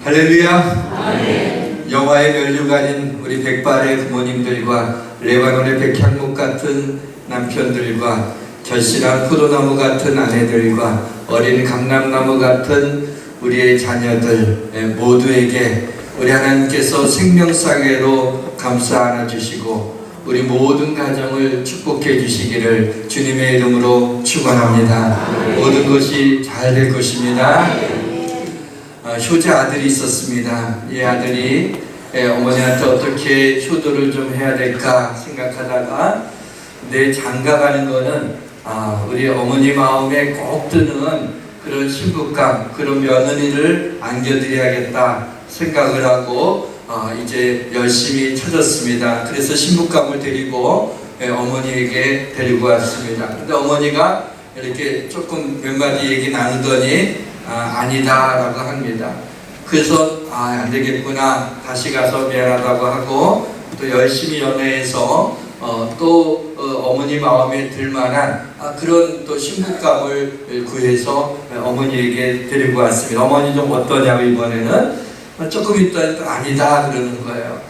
할렐루야. 아멘. 영화의 면류관인 우리 백발의 부모님들과 레바논의 백향목 같은 남편들과 결실한 포도나무 같은 아내들과 어린 감람나무 같은 우리의 자녀들 모두에게 우리 하나님께서 생명사계로 감싸 안아주시고 우리 모든 가정을 축복해 주시기를 주님의 이름으로 축원합니다. 모든 것이 잘 될 것입니다. 효자 아들이 있었습니다. 이 아들이 어머니한테 어떻게 효도를 좀 해야 될까 생각하다가 내 장가가는 거는 우리 어머니 마음에 꼭 드는 그런 신부감, 그런 며느리를 안겨드려야겠다 생각을 하고 이제 열심히 찾았습니다. 그래서 신부감을 데리고 어머니에게 데리고 왔습니다. 근데 어머니가 이렇게 조금 몇 마디 얘기 나누더니 아니다 라고 합니다. 그래서 안 되겠구나, 다시 가서 미안하다고 하고 또 열심히 연애해서 또 어머니 마음에 들만한 그런 또 신부감을 구해서 어머니에게 데리고 왔습니다. 어머니 좀 어떠냐고 이번에는 조금 있다 또 아니다 그러는 거예요.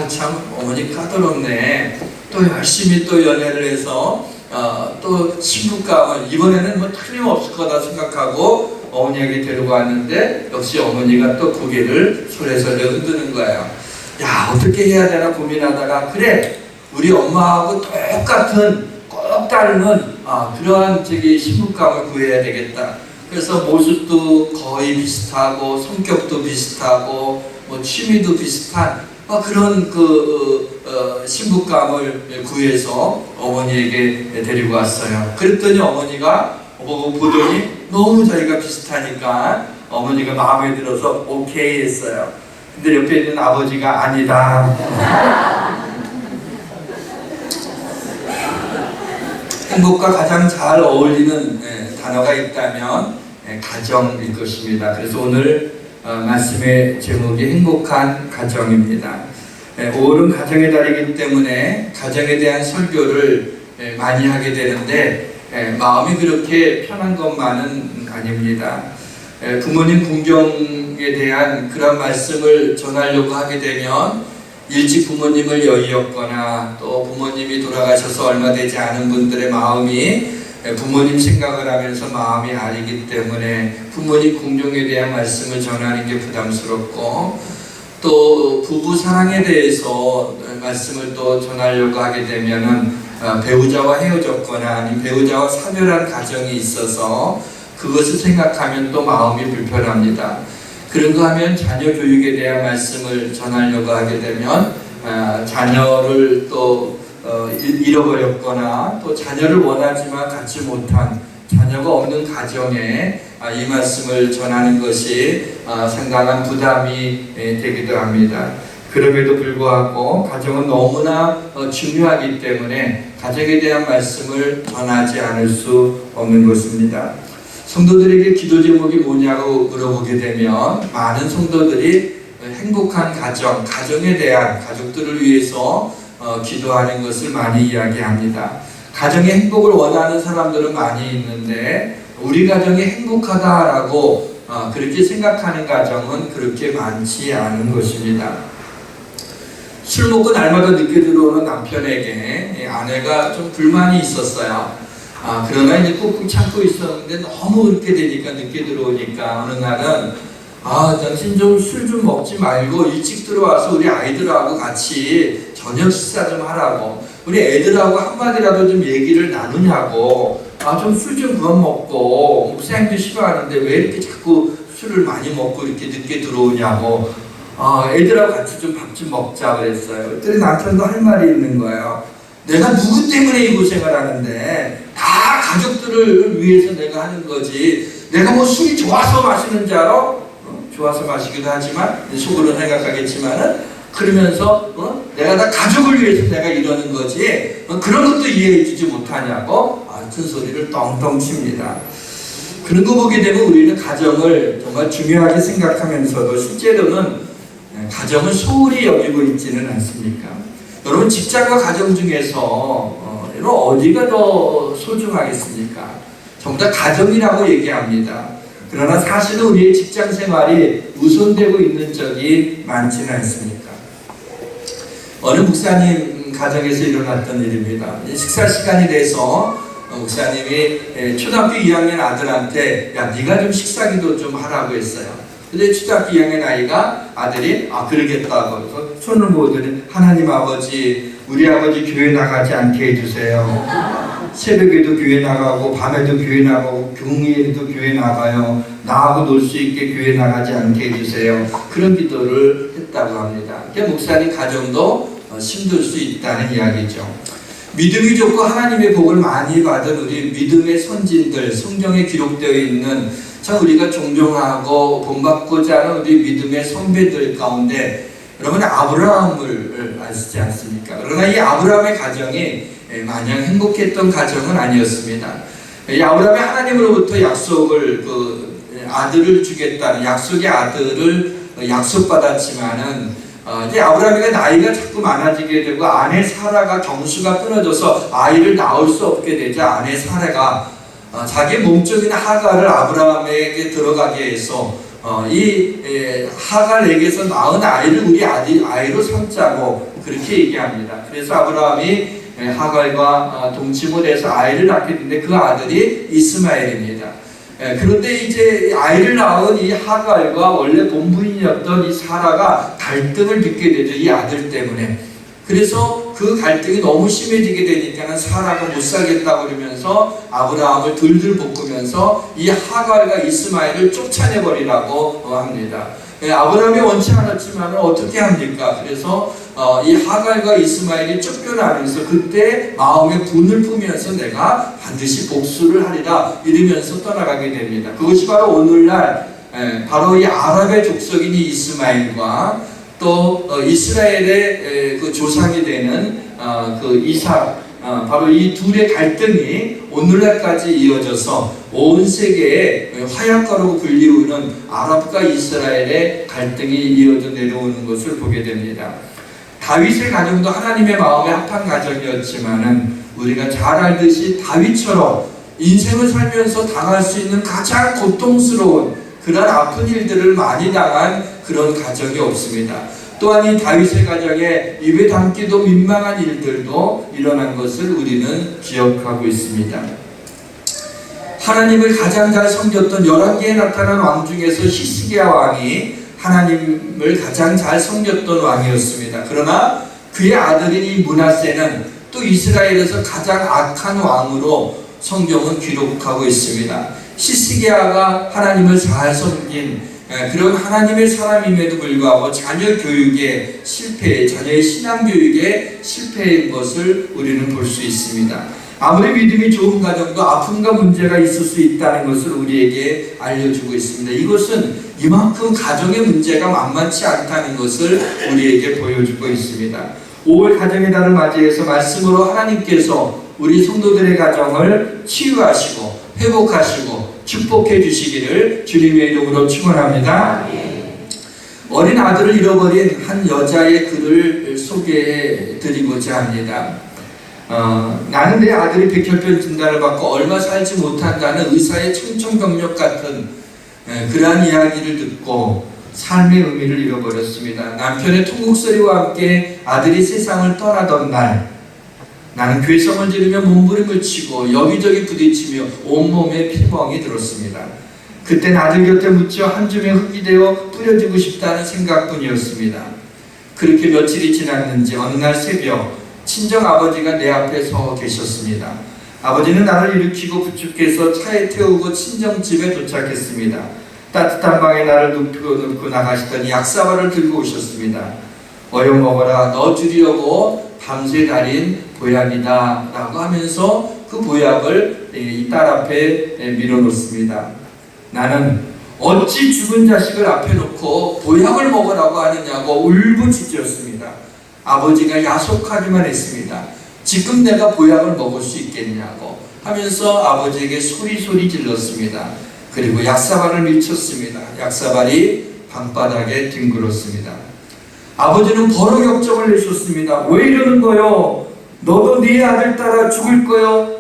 참 어머니 까다롭네. 또 열심히 또 연애를 해서 또 신부감을 이번에는 뭐 틀림없을 거다 생각하고 어머니에게 데리고 왔는데 역시 어머니가 또 고개를 소래소래 흔드는 거예요. 야, 어떻게 해야 되나 고민하다가 그래, 우리 엄마하고 똑같은 꼭 닮은 그러한 신부감을 구해야 되겠다. 그래서 모습도 거의 비슷하고 성격도 비슷하고 뭐 취미도 비슷한 그런 신부감을 구해서 어머니에게 데리고 왔어요. 그랬더니 어머니가 보더니 너무 저희가 비슷하니까 어머니가 마음에 들어서 오케이 했어요. 근데 옆에 있는 아버지가 아니다. 행복과 가장 잘 어울리는 단어가 있다면 가정일 것입니다. 그래서 오늘 말씀의 제목이 행복한 가정입니다. 5월은 가정의 달이기 때문에 가정에 대한 설교를 많이 하게 되는데 마음이 그렇게 편한 것만은 아닙니다. 부모님 궁경에 대한 그런 말씀을 전하려고 하게 되면 일찍 부모님을 여의었거나 또 부모님이 돌아가셔서 얼마 되지 않은 분들의 마음이 부모님 생각을 하면서 마음이 아리기 때문에 부모님 궁경에 대한 말씀을 전하는 게 부담스럽고 또 부부 사랑에 대해서 말씀을 또 전하려고 하게 되면은 배우자와 헤어졌거나 아니면 배우자와 사별한 가정이 있어서 그것을 생각하면 또 마음이 불편합니다. 그런가 하면 자녀 교육에 대한 말씀을 전하려고 하게 되면 자녀를 또 잃어버렸거나 또 자녀를 원하지만 갖지 못한 자녀가 없는 가정에 이 말씀을 전하는 것이 상당한 부담이 되기도 합니다. 그럼에도 불구하고 가정은 너무나 중요하기 때문에 가정에 대한 말씀을 전하지 않을 수 없는 것입니다. 성도들에게 기도 제목이 뭐냐고 물어보게 되면 많은 성도들이 행복한 가정, 가정에 대한 가족들을 위해서 기도하는 것을 많이 이야기합니다. 가정의 행복을 원하는 사람들은 많이 있는데 우리 가정이 행복하다라고 그렇게 생각하는 가정은 그렇게 많지 않은 것입니다. 술 먹고 날마다 늦게 들어오는 남편에게 아내가 좀 불만이 있었어요. 그러나 이제 꾹꾹 참고 있었는데 너무 그렇게 되니까 늦게 들어오니까 어느 날은 당신 좀 술 좀 먹지 말고 일찍 들어와서 우리 아이들하고 같이 저녁 식사 좀 하라고, 우리 애들하고 한마디라도 좀 얘기를 나누냐고, 좀 술 좀 그만 먹고 목사님도 싫어하는데 왜 이렇게 자꾸 술을 많이 먹고 이렇게 늦게 들어오냐고, 애들하고 같이 좀 밥 좀 먹자 그랬어요. 그랬더니 남편도 할 말이 있는 거예요. 내가 누구 때문에 이 고생을 하는데 다 가족들을 위해서 내가 하는 거지, 내가 뭐 술이 좋아서 마시는 줄 알아? 좋아서 마시기도 하지만 속으로 생각하겠지만은 그러면서 내가 다 가족을 위해서 내가 이러는 거지 그런 것도 이해해 주지 못하냐고 큰 소리를 떵떵 칩니다. 그런 거 보게 되면 우리는 가정을 정말 중요하게 생각하면서도 실제로는 가정을 소홀히 여기고 있지는 않습니까? 여러분 직장과 가정 중에서 어디가 더 소중하겠습니까? 전부 다 가정이라고 얘기합니다. 그러나 사실은 우리의 직장 생활이 우선되고 있는 적이 많지는 않습니까? 어느 목사님 가정에서 일어났던 일입니다. 식사 시간이 돼서 목사님이 초등학교 2학년 아들한테 야 네가 좀 식사기도 좀 하라고 했어요. 근데 초등학교 2학년 아이가 아들이 그러겠다고 해서 손을 모으더니 하나님 아버지 우리 아버지 교회 나가지 않게 해주세요. 새벽에도 교회 나가고 밤에도 교회 나가고 경리에도 교회 나가요. 나하고 놀 수 있게 교회 나가지 않게 해주세요. 그런 기도를 했다고 합니다. 그러니까 목사님 가정도 힘들 수 있다는 이야기죠. 믿음이 좋고 하나님의 복을 많이 받은 우리 믿음의 선진들, 성경에 기록되어 있는 참 우리가 존경하고 본받고자 하는 우리 믿음의 선배들 가운데 여러분 아브라함을 아시지 않습니까? 그러나 이 아브라함의 가정이 마냥 행복했던 가정은 아니었습니다. 이 아브라함이 하나님으로부터 약속을 아들을 주겠다는 약속의 아들을 약속받았지만은 이제 아브라함이 나이가 자꾸 많아지게 되고 아내 사라가 경수가 끊어져서 아이를 낳을 수 없게 되자 아내 사라가 자기 몸종인 하갈을 아브라함에게 들어가게 해서 이 하갈에게서 낳은 아이를 우리 아이로 삼자고 그렇게 얘기합니다. 그래서 아브라함이 하갈과 동침을 해서 아이를 낳게 되는데 그 아들이 이스마엘입니다. 그런데 이제 아이를 낳은 이 하갈과 원래 본부인이었던 이 사라가 갈등을 빚게 되죠. 이 아들 때문에. 그래서 그 갈등이 너무 심해지게 되니까 사라가 못 살겠다고 그러면서 아브라함을 들들 볶으면서 이 하갈과 이스마엘을 쫓아내버리라고 합니다. 아브라함이 원치 않았지만 어떻게 합니까? 그래서 이 하갈과 이스마엘이 쫓겨나면서 그때 마음에 분을 품으면서 내가 반드시 복수를 하리라 이러면서 떠나가게 됩니다. 그것이 바로 오늘날 바로 이 아랍의 족속인 이 이스마엘과 또 이스라엘의 그 조상이 되는 그 이삭 바로 이 둘의 갈등이 오늘날까지 이어져서 온 세계에 화약가로 불리우는 아랍과 이스라엘의 갈등이 이어져 내려오는 것을 보게 됩니다. 다윗의 가정도 하나님의 마음에 합한 가정이었지만은 우리가 잘 알듯이 다윗처럼 인생을 살면서 당할 수 있는 가장 고통스러운 그런 아픈 일들을 많이 당한 그런 가정이 없습니다. 또한 이 다윗의 가정에 입에 담기도 민망한 일들도 일어난 것을 우리는 기억하고 있습니다. 하나님을 가장 잘 섬겼던 11개에 나타난 왕 중에서 히스기야 왕이 하나님을 가장 잘 섬겼던 왕이었습니다. 그러나 그의 아들인 이 므낫세는 또 이스라엘에서 가장 악한 왕으로 성경은 기록하고 있습니다. 히스기야가 하나님을 잘 섬긴 그런 하나님의 사람임에도 불구하고 자녀 교육에 실패, 자녀의 신앙 교육에 실패인 것을 우리는 볼 수 있습니다. 아무리 믿음이 좋은 가정도 아픔과 문제가 있을 수 있다는 것을 우리에게 알려주고 있습니다. 이것은 이만큼 가정의 문제가 만만치 않다는 것을 우리에게 보여주고 있습니다. 5월 가정의 달을 맞이해서 말씀으로 하나님께서 우리 성도들의 가정을 치유하시고 회복하시고 축복해 주시기를 주님의 이름으로 축원합니다. 어린 아들을 잃어버린 한 여자의 글을 소개해 드리고자 합니다. 나는 내 아들이 백혈병 진단을 받고 얼마 살지 못한다는 의사의 청천벽력 같은 그러한 이야기를 듣고 삶의 의미를 잃어버렸습니다. 남편의 통곡소리와 함께 아들이 세상을 떠나던 날 나는 괴성을 지르며 몸부림을 치고 여기저기 부딪히며 온몸에 피멍이 들었습니다. 그땐 아들 곁에 묻혀 한 줌의 흙이 되어 뿌려주고 싶다는 생각뿐이었습니다. 그렇게 며칠이 지났는지 어느 날 새벽 친정 아버지가 내 앞에 서 계셨습니다. 아버지는 나를 일으키고 부축해서 차에 태우고 친정집에 도착했습니다. 따뜻한 방에 나를 눕혀놓고 나가시더니 약사발을 들고 오셨습니다. 어여 먹어라, 너 주려고 밤새 달인 보약이다 라고 하면서 그 보약을 이 딸 앞에 밀어놓습니다. 나는 어찌 죽은 자식을 앞에 놓고 보약을 먹으라고 하느냐고 울부짖었습니다. 아버지가 야속하기만 했습니다. 지금 내가 보약을 먹을 수 있겠냐고 하면서 아버지에게 소리 질렀습니다. 그리고 약사발을 밀쳤습니다. 약사발이 방바닥에 뒹굴었습니다. 아버지는 버럭 역정을 내셨습니다. 왜 이러는 거요? 너도 네 아들 따라 죽을 거요?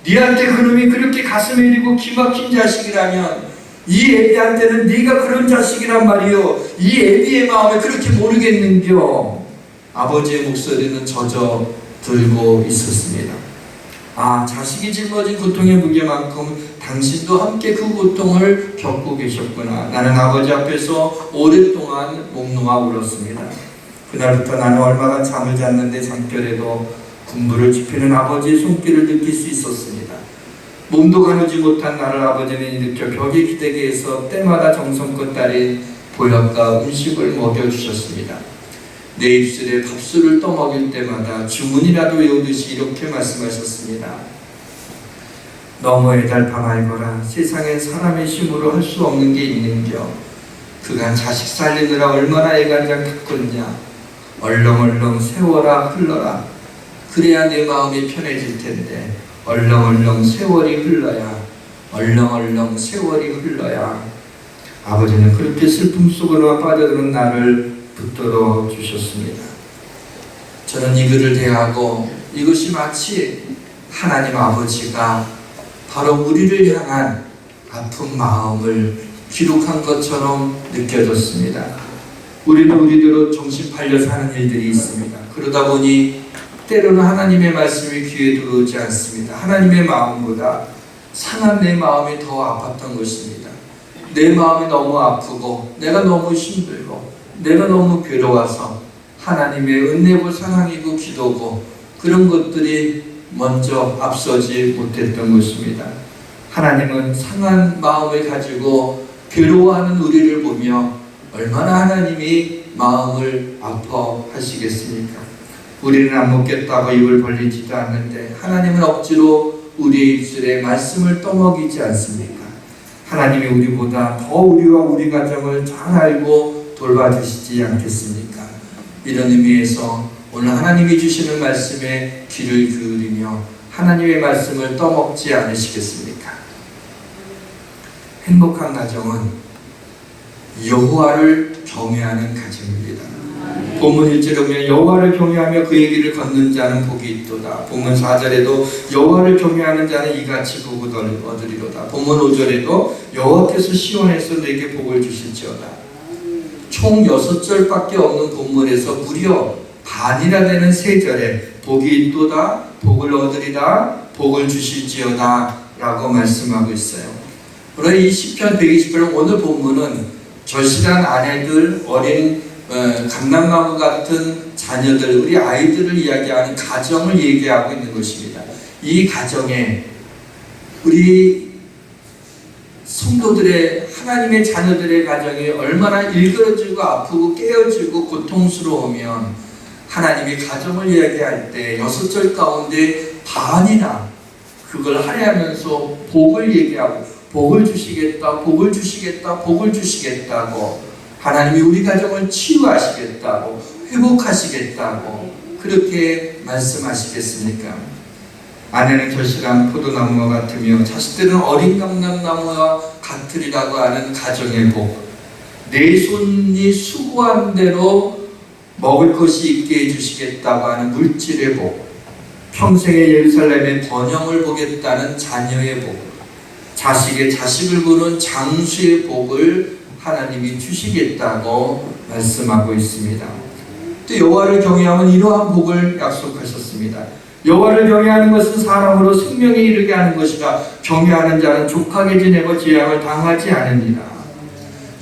네한테 그놈이 그렇게 가슴에 이르고 기막힌 자식이라면 이 애비한테는 네가 그런 자식이란 말이요. 이 애비의 마음을 그렇게 모르겠는겨. 아버지의 목소리는 젖어들고 있었습니다. 아, 자식이 짊어진 고통의 무게만큼 당신도 함께 그 고통을 겪고 계셨구나. 나는 아버지 앞에서 오랫동안 목 놓아 울었습니다. 그날부터 나는 얼마나 잠을 잤는데 잠결에도 군부를 짚히는 아버지의 손길을 느낄 수 있었습니다. 몸도 가누지 못한 나를 아버지는 일으켜 벽에 기대게 해서 때마다 정성껏 따린 보약과 음식을 먹여주셨습니다. 내 입술에 밥술을 떠먹일 때마다 주문이라도 외우듯이 이렇게 말씀하셨습니다. 너무 애달파 말거라. 세상엔 사람의 힘으로 할 수 없는 게 있는겨. 그간 자식 살리느라 얼마나 애간장 탔겠냐. 얼렁얼렁 세워라 흘러라. 그래야 내 마음이 편해질 텐데 얼렁얼렁 세월이 흘러야, 얼렁얼렁 세월이 흘러야. 아버지는 그렇게 슬픔 속으로 빠져드는 나를 붙들어 주셨습니다. 저는 이 글을 대하고 이것이 마치 하나님 아버지가 바로 우리를 향한 아픈 마음을 기록한 것처럼 느껴졌습니다. 우리는 우리대로 정신 팔려 사는 일들이 있습니다. 그러다 보니 때로는 하나님의 말씀이 귀에 들어오지 않습니다. 하나님의 마음보다 상한 내 마음이 더 아팠던 것입니다. 내 마음이 너무 아프고 내가 너무 힘들고 내가 너무 괴로워서 하나님의 은혜고 사랑이고 기도고 그런 것들이 먼저 앞서지 못했던 것입니다. 하나님은 상한 마음을 가지고 괴로워하는 우리를 보며 얼마나 하나님이 마음을 아파하시겠습니까? 우리는 안 먹겠다고 입을 벌리지도 않는데 하나님은 억지로 우리의 입술에 말씀을 떠먹이지 않습니까? 하나님이 우리보다 더 우리와 우리 가정을 잘 알고 돌봐주시지 않겠습니까? 이런 의미에서 오늘 하나님이 주시는 말씀에 귀를 기울이며 하나님의 말씀을 떠먹지 않으시겠습니까? 행복한 가정은 여호와를 경외하는 가정입니다. 본문 1절에 보면 여호와를 경외하며 그의 길을 걷는 자는 복이 있도다. 본문 4절에도 여호와를 경외하는 자는 이같이 복을 얻으리로다. 본문 5절에도 여호와께서 시온에서 내게 복을 주실지어다. 총 6절밖에 없는 본문에서 무려 반이나 되는 3절에 복이 있도다, 복을 얻으리다, 복을 주실지어다 라고 말씀하고 있어요. 그러나 이 시편 128편 오늘 본문은 절실한 아내들, 어린 감람나무 같은 자녀들, 우리 아이들을 이야기하는 가정을 얘기하고 있는 것입니다. 이 가정에 우리 성도들의, 하나님의 자녀들의 가정이 얼마나 일그러지고 아프고 깨어지고 고통스러우면 하나님이 가정을 이야기할 때 6절 가운데 반이나 그걸 할애하면서 복을 얘기하고 복을 주시겠다, 복을 주시겠다, 복을 주시겠다고, 하나님이 우리 가정을 치유하시겠다고, 회복하시겠다고 그렇게 말씀하시겠습니까? 아내는 절실한 포도나무와 같으며 자식들은 어린 감람나무와 같으리라고 하는 가정의 복, 내 손이 수고한 대로 먹을 것이 있게 해주시겠다고 하는 물질의 복, 평생의 예루살렘의 번영을 보겠다는 자녀의 복, 자식의 자식을 보는 장수의 복을 하나님이 주시겠다고 말씀하고 있습니다. 또 여호와를 경외하면 이러한 복을 약속하셨습니다. 여호와를 경외하는 것은 사람으로 생명에 이르게 하는 것이라 경외하는 자는 족하게 지내고 재앙을 당하지 않으니라.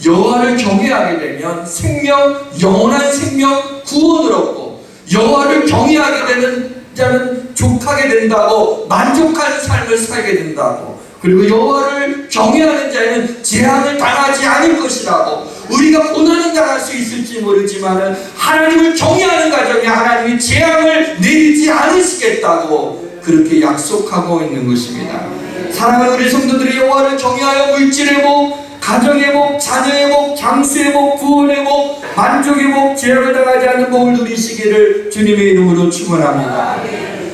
여호와를 경외하게 되면 생명, 영원한 생명, 구원을 얻고, 여호와를 경외하게 되는 자는 족하게 된다고, 만족한 삶을 살게 된다고, 그리고 여호와를 경외하는 자에는 재앙을 당하지 않을 것이라고. 우리가 고난은 당할 수 있을지 모르지만 하나님을 경외하는 가정에 하나님이 재앙을 내리지 않으시겠다고 그렇게 약속하고 있는 것입니다. 사랑하는 우리 성도들이 여호와를 경외하여 물질의 복, 가정의 복, 자녀의 복, 장수의 복, 구원의 복, 만족의 복, 재앙을 당하지 않는 복을 누리시기를 주님의 이름으로 축원합니다.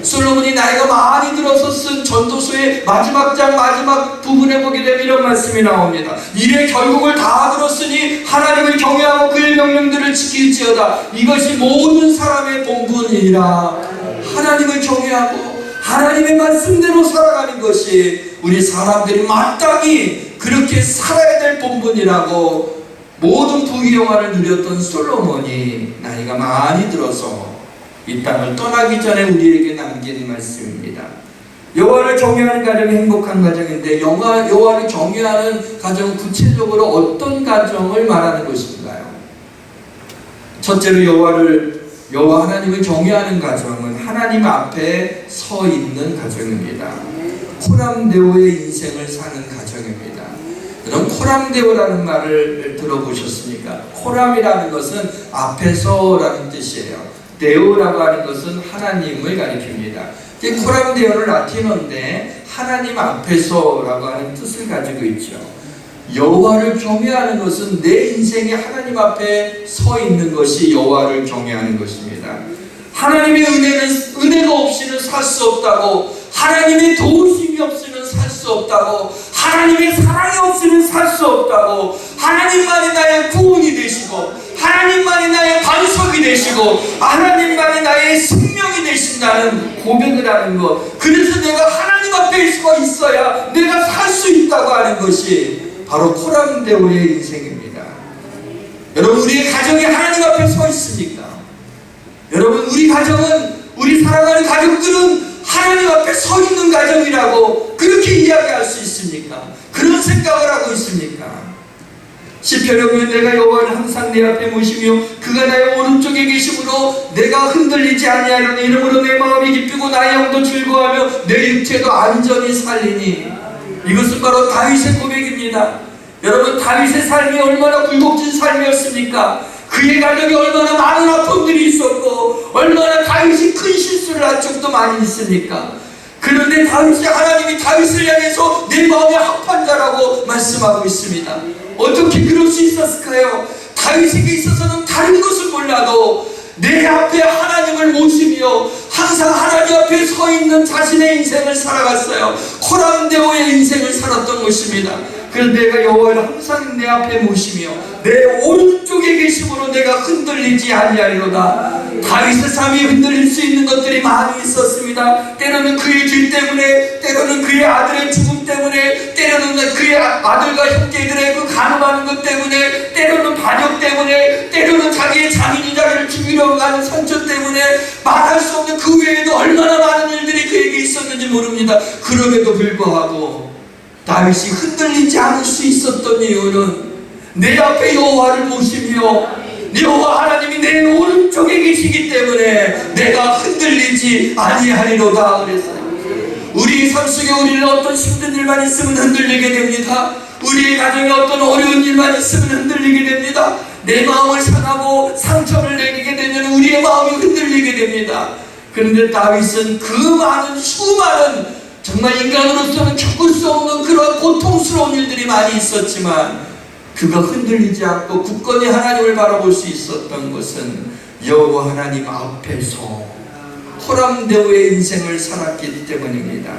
솔로몬이 나이가 많이 들어서 쓴 전도서의 마지막 장 마지막 부분에 보게 되면 이런 말씀이 나옵니다. 이래 결국을 다 들었으니 하나님을 경외하고 그의 명령들을 지킬지어다. 이것이 모든 사람의 본분이라. 하나님을 경외하고 하나님의 말씀대로 살아가는 것이 우리 사람들이 마땅히 그렇게 살아야 될 본분이라고 모든 부귀영화를 누렸던 솔로몬이 나이가 많이 들어서 이 땅을 떠나기 전에 우리에게 남긴 말씀입니다. 여호와를 경외하는 가정이 행복한 가정인데 여호와를 경외하는 가정은 구체적으로 어떤 가정을 말하는 것인가요? 첫째로 여호와 하나님을 경외하는 가정은 하나님 앞에 서 있는 가정입니다. 코람데오의 인생을 사는 가정입니다. 여러분, 코람데오라는 말을 들어보셨습니까? 코람이라는 것은 앞에서라는 뜻이에요. 데오라고 하는 것은 하나님을 가리킵니다. 코람데오는 라틴어인데 하나님 앞에서라고 하는 뜻을 가지고 있죠. 여호와를 경외하는 것은 내 인생에 하나님 앞에 서 있는 것이 여호와를 경외하는 것입니다. 하나님의 은혜가 없이는 살 수 없다고, 하나님의 도우심이 없이는 살 수 없다고, 하나님의 사랑이 없이는 살 수 없다고, 하나님만이 나의 구원이 되시고, 하나님만이 나의 반석이 되시고, 하나님만이 나의 생명이 되신다는 고백을 하는 것, 그래서 내가 하나님 앞에 서 있어야 내가 살 수 있다고 하는 것이 바로 코람데오의 인생입니다. 여러분, 우리의 가정이 하나님 앞에 서 있습니까? 여러분, 우리 가정은, 우리 사랑하는 가족들은 하나님 앞에 서 있는 가정이라고 그렇게 이야기할 수 있습니까? 그런 생각을 하고 있습니까? 시편에 보면 내가 여호와를 항상 내 앞에 모시며 그가 나의 오른쪽에 계심으로 내가 흔들리지 아니하려니 이러므로 내 마음이 기쁘고 나의 영도 즐거워하며 내 육체도 안전히 살리니. 이것은 바로 다윗의 고백입니다. 여러분, 다윗의 삶이 얼마나 굴곡진 삶이었습니까? 그의 가정에 얼마나 많은 아픔들이 있었고 얼마나 다윗이 큰 실수를 한 적도 많이 있습니까? 그런데 하나님이 다윗을 향해서 내 마음의 합판자라고 말씀하고 있습니다. 어떻게 그럴 수 있었을까요? 다윗에게 있어서는 다른 것을 몰라도 내 앞에 하나님을 모시며 항상 하나님 앞에 서 있는 자신의 인생을 살아갔어요. 코람데오의 인생을 살았던 것입니다. 그래서 내가 여호와를 항상 내 앞에 모시며 내 오른쪽에 계심으로 내가 흔들리지 아니하리로다. 다윗의 삶이 흔들릴 수 있는 것들이 많이 있었습니다. 때로는 그의 죄 때문에, 때로는 그의 아들의 죽음 때문에, 때로는 그의 아들과 형제들의 그 간음하는 것 때문에, 때로는 반역 때문에, 때로는 자기의 장인이 자기를 죽이려고 하는 상처 때문에, 말할 수 없는 그 외에도 얼마나 많은 일들이 그에게 있었는지 모릅니다. 그럼에도 불구하고 다윗이 흔들리지 않을 수 있었던 이유는 내 앞에 여호와를 모시며 여호와 하나님이 내 오른쪽에 계시기 때문에 내가 흔들리지 아니하리로다 그랬어요. 우리 삶 속에 우리는 어떤 힘든 일만 있으면 흔들리게 됩니다. 우리의 가정에 어떤 어려운 일만 있으면 흔들리게 됩니다. 내 마음을 상하고 상처를 내게 되면 우리의 마음이 흔들리게 됩니다. 그런데 다윗은 그 많은 수많은 정말 인간으로서는 겪을 수 없는 그런 고통스러운 일들이 많이 있었지만 그가 흔들리지 않고 굳건히 하나님을 바라볼 수 있었던 것은 여호와 하나님 앞에서 코람데오의 인생을 살았기 때문입니다.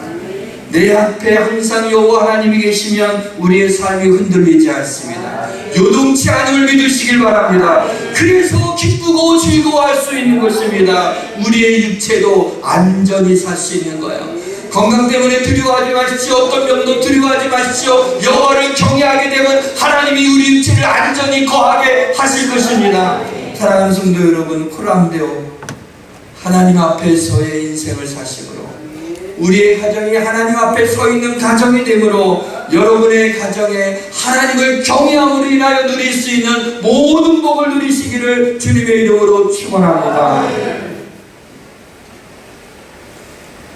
내 앞에 항상 여호와 하나님이 계시면 우리의 삶이 흔들리지 않습니다. 요동치 않음을 믿으시길 바랍니다. 그래서 기쁘고 즐거워할 수 있는 것입니다. 우리의 육체도 안전히 살 수 있는 거예요. 건강 때문에 두려워하지 마십시오. 어떤 병도 두려워하지 마십시오. 여호와를 경외하게 되면 하나님이 우리 육체를 안전히 거하게 하실 것입니다. 사랑하는 성도 여러분, 코람데오 하나님 앞에서의 인생을 사심으로 우리의 가정이 하나님 앞에 서 있는 가정이 되므로 여러분의 가정에 하나님을 경외함으로 인하여 누릴 수 있는 모든 복을 누리시기를 주님의 이름으로 축원합니다.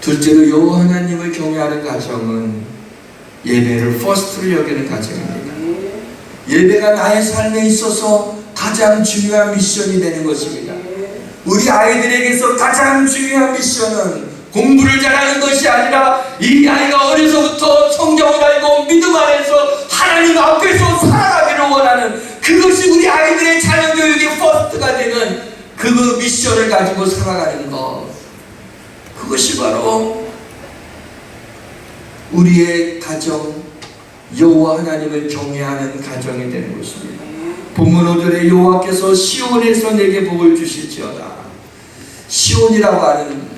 둘째로 여호와 하나님을 경외하는 가정은 예배를 퍼스트로 여기는 가정입니다. 예배가 나의 삶에 있어서 가장 중요한 미션이 되는 것입니다. 우리 아이들에게서 가장 중요한 미션은 공부를 잘하는 것이 아니라 이 아이가 어려서부터 성경을 알고 믿음 안에서 하나님 앞에서 살아가기를 원하는 그것이 우리 아이들의 자녀교육의 퍼스트가 되는 그 미션을 가지고 살아가는 것, 그것이 바로 우리의 가정, 여호와 하나님을 경외하는 가정이 되는 것입니다. 본문 5절에 여호와께서 시온에서 내게 복을 주실지어다. 시온이라고 하는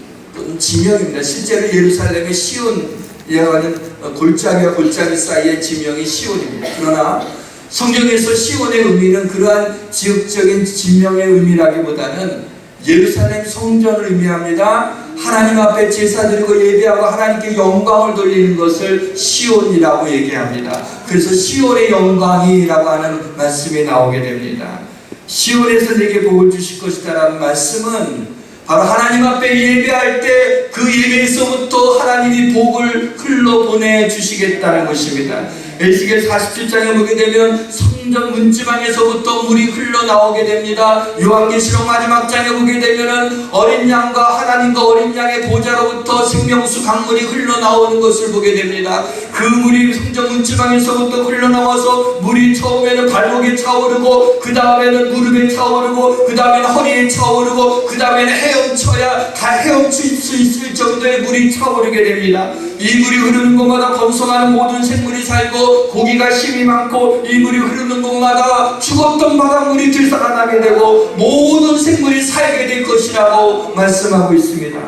지명입니다. 실제로 예루살렘의 시온 이와는 골짜기와 골짜기 사이의 지명이 시온입니다. 그러나 성경에서 시온의 의미는 그러한 지역적인 지명의 의미라기보다는 예루살렘 성전을 의미합니다. 하나님 앞에 제사 드리고 예배하고 하나님께 영광을 돌리는 것을 시온이라고 얘기합니다. 그래서 시온의 영광이라고 하는 말씀이 나오게 됩니다. 시온에서 내게 복을 주실 것이다 라는 말씀은 바로 하나님 앞에 예배할 때 그 예배에서부터 하나님이 복을 흘러보내 주시겠다는 것입니다. 에스겔 47장에 보게 되면 성전 문지방에서부터 물이 흘러나오게 됩니다. 요한계시록 마지막 장에 보게 되면 어린 양과 하나님과 어린 양의 보좌로부터 생명수 강물이 흘러나오는 것을 보게 됩니다. 그 물이 성전 문지방에서부터 흘러나와서 물이 처음에는 발목에 차오르고 그 다음에는 무릎에 차오르고 그 다음에는 허리에 차오르고 그 다음에는 헤엄쳐야 다 헤엄칠 수 있을 정도의 물이 차오르게 됩니다. 이 물이 흐르는 곳마다 번성하는 모든 생물이 살고 고기가 힘이 많고 이 물이 흐르는 곳마다 죽었던 바닷물이 되살아나게 되고 모든 생물이 살게 될 것이라고 말씀하고 있습니다.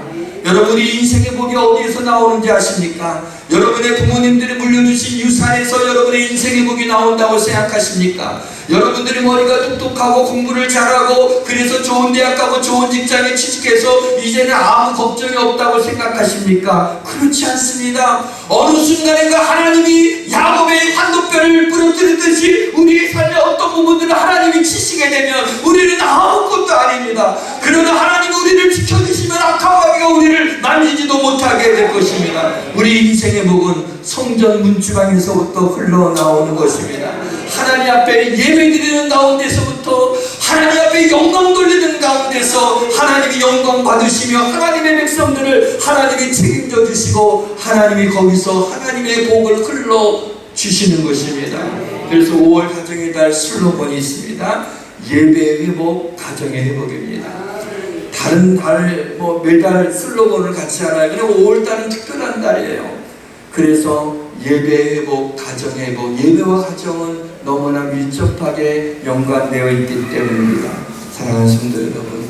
여러분이 인생의 복이 어디에서 나오는지 아십니까? 여러분의 부모님들이 물려주신 유산에서 여러분의 인생의 복이 나온다고 생각하십니까? 여러분들이 머리가 똑똑하고 공부를 잘하고 그래서 좋은 대학 가고 좋은 직장에 취직해서 이제는 아무 걱정이 없다고 생각하십니까? 그렇지 않습니다. 어느 순간인가 하나님이 야곱의 환도뼈를 부러뜨리듯이 우리의 삶의 어떤 부분들을 하나님이 치시게 되면 우리는 아무것도 아닙니다. 그러나 하나님이 우리를 지켜주시면 악한 마귀가 우리를 만지지도 못하게 될 것입니다. 우리 인생의 복은 성전 문지방에서부터 흘러나오는 것입니다. 하나님 앞에 예배드리는 가운데서부터 하나님 앞에 영광 돌리는 가운데서 하나님이 영광 받으시며 하나님의 백성들을 하나님이 책임져 주시고 하나님이 거기서 하나님의 복을 흘러 주시는 것입니다. 그래서 5월 가정의 달 슬로건이 있습니다. 예배의 회복, 가정의 회복입니다. 다른 달 매달 슬로건을 같이 하나요? 그냥 5월 달은 특별한 달이에요. 그래서 예배 회복, 가정 회복, 예배와 가정은 너무나 밀접하게 연관되어 있기 때문입니다. 사랑하는 성도 여러분,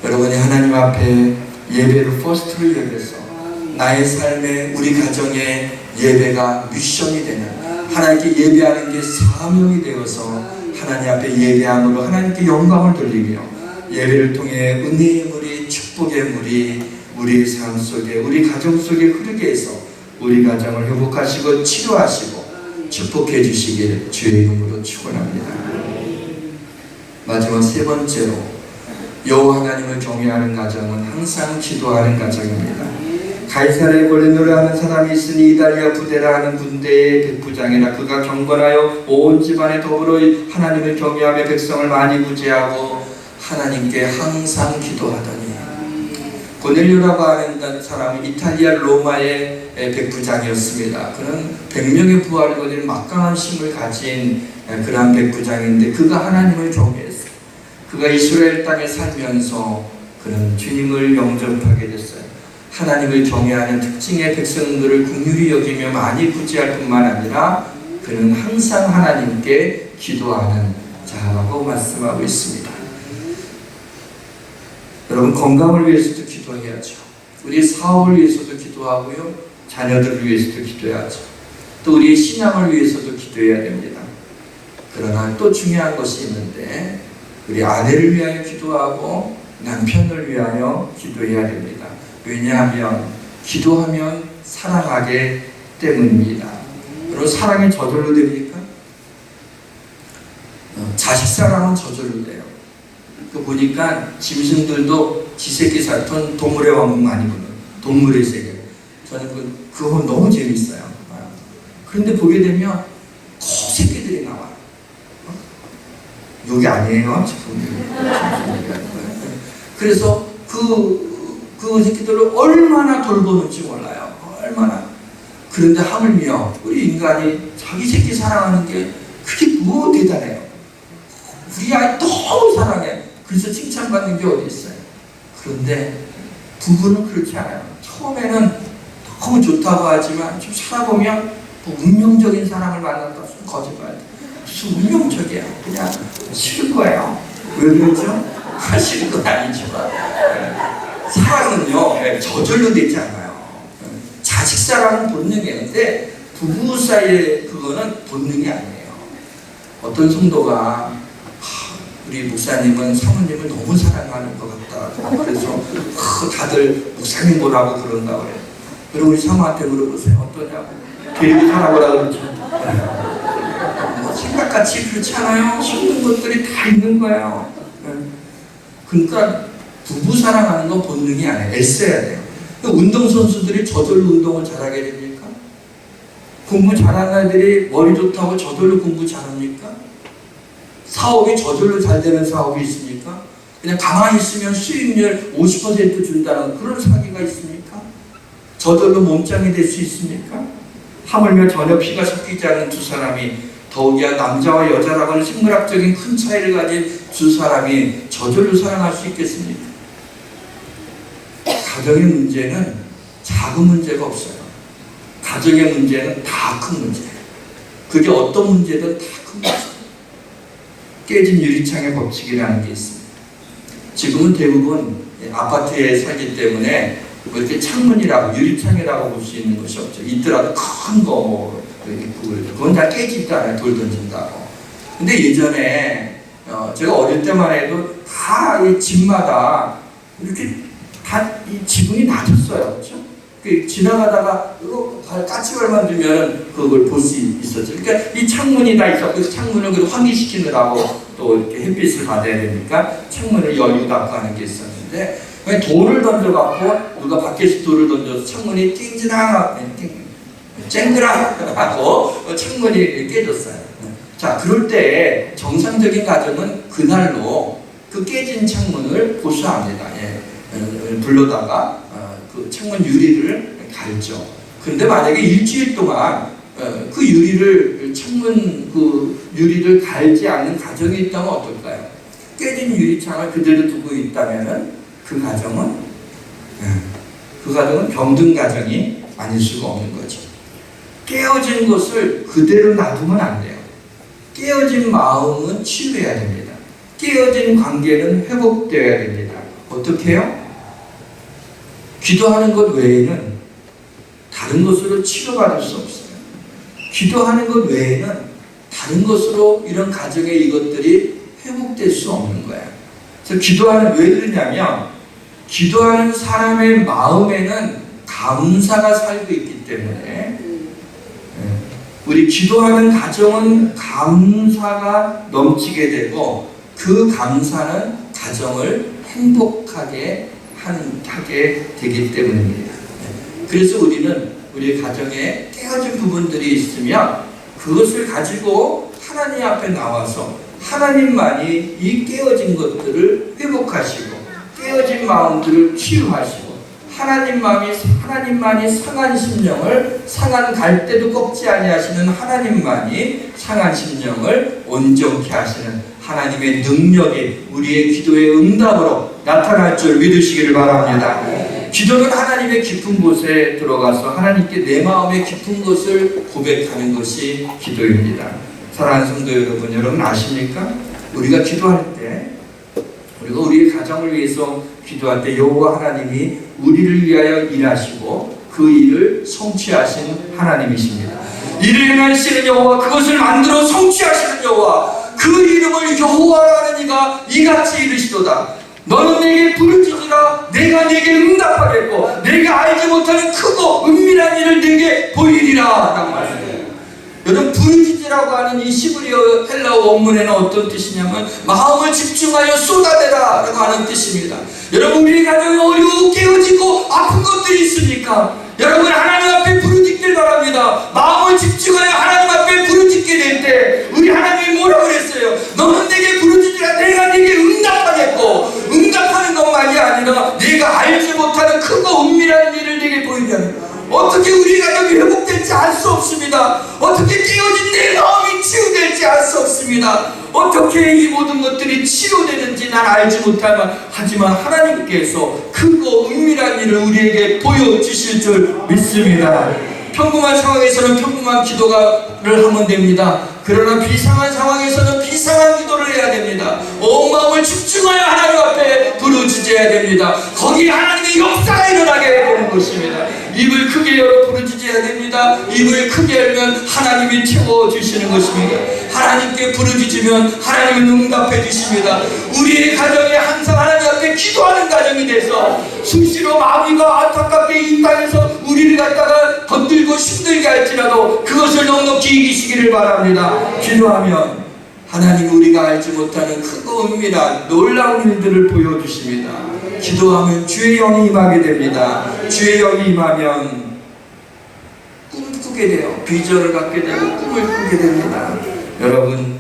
여러분이 하나님 앞에 예배를 퍼스트로 여겨서 나의 삶에 우리 가정의 예배가 미션이 되는 하나님께 예배하는 게 사명이 되어서 하나님 앞에 예배함으로 하나님께 영광을 돌리며 예배를 통해 은혜의 물이 축복의 물이 우리의 삶 속에 우리 가정 속에 흐르게 해서 우리 가정을 회복하시고 치료하시고 축복해 주시길 주의 이름으로 축원합니다. 마지막 세 번째로 여호와 하나님을 경외하는 가정은 항상 기도하는 가정입니다. 가이사랴에 고레노라 하는 사람이 있으니 이달리아 부데라 하는 군대의 백부장이라 그가 경건하여 온 집안에 더불어 하나님을 경외하며 백성을 많이 구제하고 하나님께 항상 기도하더니 고넬료라고 하는 사람은 이탈리아 로마의 백부장이었습니다. 그는 100명의 부하를 거둔 막강한 힘을 가진 그러한 백부장인데 그가 하나님을 경외했어요. 그가 이스라엘 땅에 살면서 그는 주님을 영접하게 됐어요. 하나님을 경외하는 특징의 백성들을 긍휼히 여기며 많이 구제할 뿐만 아니라 그는 항상 하나님께 기도하는 자라고 말씀하고 있습니다. 여러분, 건강을 위해서도 기도해야죠. 우리 사업을 위해서도 기도하고요. 자녀들을 위해서도 기도해야죠. 또 우리의 신앙을 위해서도 기도해야 됩니다. 그러나 또 중요한 것이 있는데 우리 아내를 위하여 기도하고 남편을 위하여 기도해야 됩니다. 왜냐하면 기도하면 사랑하기 때문입니다. 여러분, 사랑이 저절로 됩니까? 자식 사랑은 저절로 돼요. 그 보니까 짐승들도 지새끼 살던 동물의 왕국 많이 보는 동물의 세계. 저는 그거 너무 재밌어요. 그런데 보게 되면 새끼들이 나와요. 여기 아니에요. 그래서 그 새끼들을 얼마나 돌보는지 몰라요. 얼마나. 그런데 하물며 우리 인간이 자기 새끼 사랑하는 게 그게 뭐 대단해요. 우리 아이 너무 사랑해. 그래서 칭찬받는 게 어디 있어요. 그런데 부부는 그렇지 않아요. 처음에는 너무 좋다고 하지만 좀 살아보면 뭐 운명적인 사랑을 만났다. 무슨 거짓말. 무슨 운명적이야. 그냥 싫은 거예요. 왜 그러죠? 싫은 건 아니지만 사랑은요 저절로 되지 않아요. 자식 사랑은 본능이에요. 근데 부부 사이의 그거는 본능이 아니에요. 어떤 성도가 우리 목사님은 사모님을 너무 사랑하는 것 같다. 그래서 다들 목사님 뭐라고 그런다 그래요. 그럼 우리 사모한테 물어보세요. 어떠냐고. 데리고 살아보라고 그러죠. 뭐 생각같이 그렇지 않아요. 힘든 것들이 다 있는 거예요. 그러니까 부부 사랑하는 건 본능이 아니에요. 애써야 돼요. 운동선수들이 저절로 운동을 잘하게 됩니까? 공부 잘하는 애들이 머리 좋다고 저절로 공부 잘합니까? 사업이 저절로 잘 되는 사업이 있습니까? 그냥 가만히 있으면 수익률 50% 준다는 그런 사기가 있습니까? 저절로 몸짱이 될 수 있습니까? 하물며 전혀 피가 섞이지 않는 두 사람이, 더욱이야 남자와 여자라고는 생물학적인 큰 차이를 가진 두 사람이 저절로 사랑할 수 있겠습니까? 가정의 문제는 작은 문제가 없어요. 가정의 문제는 다 큰 문제예요. 그게 어떤 문제든 다 큰 문제예요. 깨진 유리창의 법칙이라는 게 있습니다. 지금은 대부분 아파트에 살기 때문에 뭐 이렇게 창문이라고 유리창이라고 볼 수 있는 것이 없죠. 있더라도 큰 거 그건 다 깨지지도 않아요. 돌 던진다고. 근데 예전에 제가 어릴 때만 해도 다 이 집마다 이렇게 다 이 지붕이 낮았어요. 그렇죠? 지나가다가 까치발만 두면 그걸 볼 수 있었죠. 그러니까 이 창문이 다 있었고 창문을 그래도 환기시키느라고 또 이렇게 햇빛을 받아야 되니까 창문을 열고 닫고 하는 게 있었는데 돌을 던져갖고 누가 밖에서 돌을 던져서 창문이 쨍그랑하고 창문이 깨졌어요. 자, 그럴 때 정상적인 가정은 그날로 그 깨진 창문을 보수합니다. 불러다가 그 창문 유리를 갈죠. 그런데 만약에 일주일 동안 그 유리를 창문 그 유리를 갈지 않는 가정이 있다면 어떨까요? 깨진 유리창을 그대로 두고 있다면은 그 가정은 병든 가정이 아닐 수가 없는 거죠. 깨어진 것을 그대로 놔두면 안 돼요. 깨어진 마음은 치유해야 됩니다. 깨어진 관계는 회복되어야 됩니다. 어떻게 해요? 기도하는 것 외에는 다른 것으로 치료받을 수 없어요. 기도하는 것 외에는 다른 것으로 이런 가정의 이것들이 회복될 수 없는 거예요. 그래서 기도하는 왜 그러냐면 기도하는 사람의 마음에는 감사가 살고 있기 때문에 우리 기도하는 가정은 감사가 넘치게 되고 그 감사는 가정을 행복하게 하게 되기 때문입니다. 그래서 우리는 우리 가정에 깨어진 부분들이 있으면 그것을 가지고 하나님 앞에 나와서 하나님만이 이 깨어진 것들을 회복하시고 깨어진 마음들을 치유하시고 하나님만이 상한 심령을 상한 갈대도 꺾지 아니하시는 하나님만이 상한 심령을 온전케 하시는 하나님의 능력이 우리의 기도의 응답으로 나타날 줄 믿으시기를 바랍니다. 기도는 하나님의 깊은 곳에 들어가서 하나님께 내 마음의 깊은 것을 고백하는 것이 기도입니다. 사랑하는 성도 여러분 아십니까? 우리가 기도할 때 우리가 우리의 가정을 위해서 기도할 때 여호와 하나님이 우리를 위하여 일하시고 그 일을 성취하신 하나님이십니다. 이를 행하시는 여호와 그것을 만들어 성취하시는 여호와 그 이름을 여호와라는 이가 이같이 이르시도다. 너는 내게 부르짖으라 내가 내게 응답하겠고 내가 알지 못하는 크고 은밀한 일을 내게 보이리라 라는 말이에요. 여러분 부르짖으라고 하는 이 시브리어 헬라어 원문에는 어떤 뜻이냐면 마음을 집중하여 쏟아내라 라고 하는 뜻입니다. 여러분 우리 가정에 어려워 깨어지고 아픈 것들이 있습니까? 여러분 하나님 앞에 부르짖길 바랍니다. 마음을 집중하여 하나님 앞에 부르짖게 될 때 우리 하나님이 뭐라고 그랬어요? 너는 내게 부르짖으라 내가 내게 응답하겠고 응답하는 것만이 아니라 내가 알지 못하는 크고 은밀한 일을 내게 보이면 어떻게 우리 가정이 회복될지 알 수 없습니다. 어떻게 깨어진 내 마음이 치유될지 알 수 없습니다. 어떻게 이 모든 것들이 치료되는지 난 알지 못하지만 하나님께서 크고 은밀한 일을 우리에게 보여주실 줄 믿습니다. 평범한 상황에서는 평범한 기도를 하면 됩니다. 그러나 비상한 상황에서는 비상한 기도를 해야 됩니다. 온 마음을 집중하여 하나님 앞에 부르짖어야 됩니다. 거기에 하나님의 역사가 일어나게 되는 것입니다. 입을 크게 열어 부르짖어야 됩니다. 입을 크게 열면 하나님이 채워주시는 것입니다. 하나님께 부르짖으면 하나님은 응답해 주십니다. 우리의 가정이 항상 하나님 앞에 기도하는 가정이 돼서 수시로 마귀가 안타깝게 이 땅에서 우리를 갖다가 건들고 힘들게 할지라도 그것을 넉넉히 이기시기를 바랍니다. 기도하면 하나님 우리가 알지 못하는 크고 은밀한 놀라운 일들을 보여주십니다. 기도하면 주의 영이 임하게 됩니다. 주의 영이 임하면 꿈을 꾸게 돼요. 비전을 갖게 되고 꿈을 꾸게 됩니다. 여러분,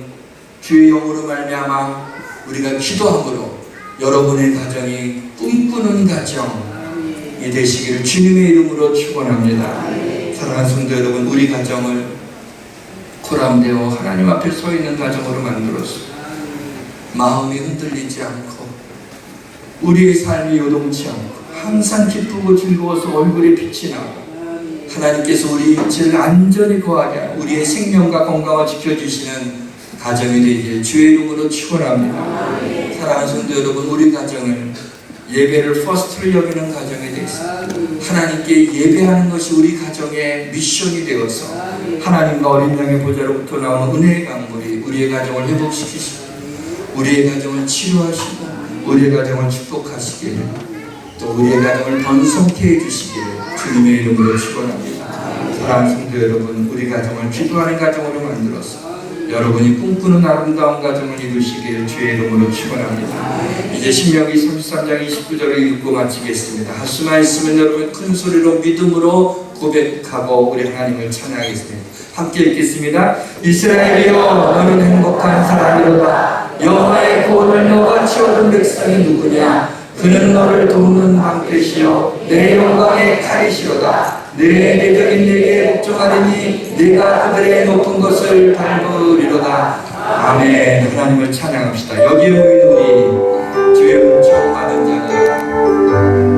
주의 영으로 말미암아 우리가 기도함으로 여러분의 가정이 꿈꾸는 가정이 되시기를 주님의 이름으로 축원합니다. 사랑하는 성도 여러분, 우리 가정을 코람되어 하나님 앞에 서 있는 가정으로 만들었습니다. 마음이 흔들리지 않고 우리의 삶이 요동치 않고 항상 기쁘고 즐거워서 얼굴에 빛이 나고 하나님께서 우리 육체를 안전히 거하게 하고 우리의 생명과 건강을 지켜주시는 가정이 되기를 주의 이름으로 축원합니다. 사랑하는 성도 여러분, 우리 가정을 예배를 퍼스트로 여기는 가정이 되겠습니다. 하나님께 예배하는 것이 우리 가정의 미션이 되어서 하나님과 어린 양의 보좌로부터 나오는 은혜의 강물이 우리의 가정을 회복시키시고 우리의 가정을 치료하시고 우리의 가정을 축복하시기를 또 우리의 가정을 번성케 해주시기를 주님의 이름으로 축원합니다. 사랑하는 성도 여러분, 우리 가정을 기도하는 가정으로 만들어서 여러분이 꿈꾸는 아름다운 가정을 이루시기를 주의 이름으로 축원합니다. 이제 신명기 33장 29절을 읽고 마치겠습니다. 할 수만 있으면 여러분 큰 소리로 믿음으로 고백하고 우리 하나님을 찬양하겠습니다. 함께 읽겠습니다. 이스라엘이여, 너는 행복한 사람이로다. 여호와의 구원을 너가 치워둔 백성이 누구냐? 그는 너를 돕는 방패시여 내 영광의 칼이시로다. 내 대적인 내게 복종하리니 내가 그들의 높은 것을 밟으리로다. 아멘. 하나님을 찬양합시다. 여기에 모인 우리 주의 은총 받은 자는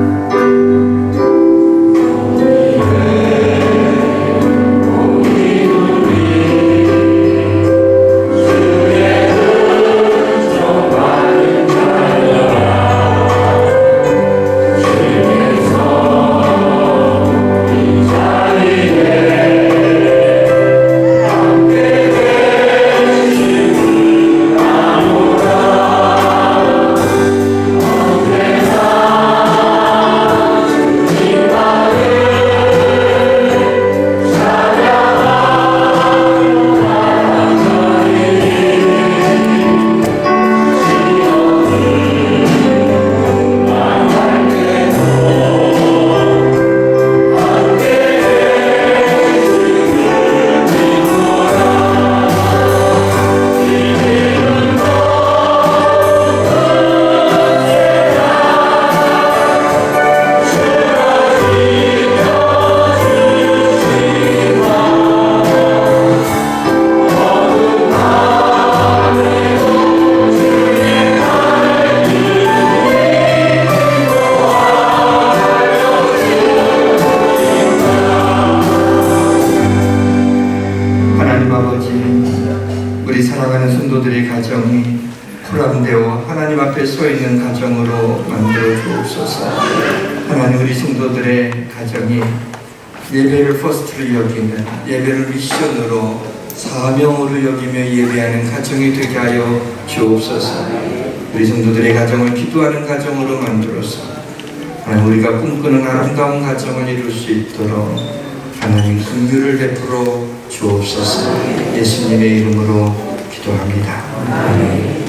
하나님 앞에 서 있는 가정으로 만들어 주옵소서. 하나님, 우리 성도들의 가정이 예배를 퍼스트로 여기는, 예배를 미션으로 사명으로 여기며 예배하는 가정이 되게 하여 주옵소서. 우리 성도들의 가정을 기도하는 가정으로 만들어서 하나님, 우리가 꿈꾸는 아름다운 가정을 이룰 수 있도록 하나님 긍휼을 베풀어 주옵소서. 예수님의 이름으로 기도합니다. 아멘.